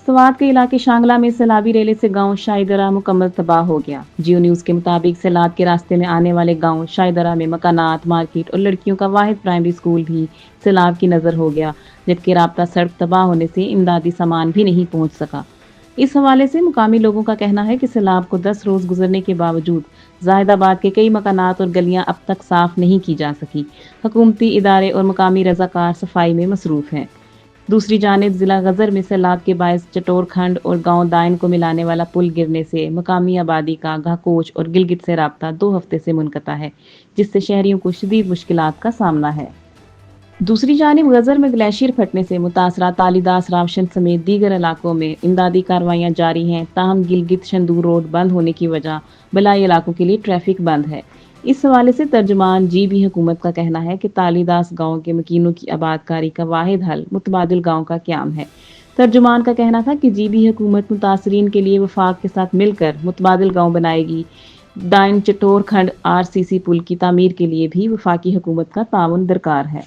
سوات کے علاقے شانگلہ میں سیلابی ریلے سے گاؤں شاہدرہ مکمل تباہ ہو گیا۔ جیو نیوز کے مطابق سیلاب کے راستے میں آنے والے گاؤں شاہدرہ میں مکانات، مارکیٹ اور لڑکیوں کا واحد پرائمری اسکول بھی سیلاب کی نظر ہو گیا، جبکہ رابطہ سڑک تباہ ہونے سے امدادی سامان بھی نہیں پہنچ سکا۔ اس حوالے سے مقامی لوگوں کا کہنا ہے کہ سیلاب کو 10 روز گزرنے کے باوجود زاہد آباد کے کئی مکانات اور گلیاں اب تک صاف نہیں کی جا سکی۔ حکومتی ادارے اور مقامی رضاکار صفائی میں مصروف ہیں۔ دوسری جانب ضلع غزر میں سیلاب کے باعث چٹور کھنڈ اور گاؤں دائن کو ملانے والا پل گرنے سے مقامی آبادی کا گھاکوچ اور گلگت سے رابطہ 2 ہفتے سے منقطع ہے، جس سے شہریوں کو شدید مشکلات کا سامنا ہے۔ دوسری جانب غزر میں گلیشیئر پھٹنے سے متاثرہ تالیداس راوشن سمیت دیگر علاقوں میں امدادی کارروائیاں جاری ہیں، تاہم گلگت شندور روڈ بند ہونے کی وجہ بلائی علاقوں کے لیے ٹریفک بند ہے۔ اس حوالے سے ترجمان جی بی حکومت کا کہنا ہے کہ تالیداس گاؤں کے مکینوں کی آباد کاری کا واحد حل متبادل گاؤں کا قیام ہے۔ ترجمان کا کہنا تھا کہ جی بی حکومت متاثرین کے لیے وفاق کے ساتھ مل کر متبادل گاؤں بنائے گی۔ دائن چٹور کھنڈ RCC پل کی تعمیر کے لیے بھی وفاقی حکومت کا تعاون درکار ہے۔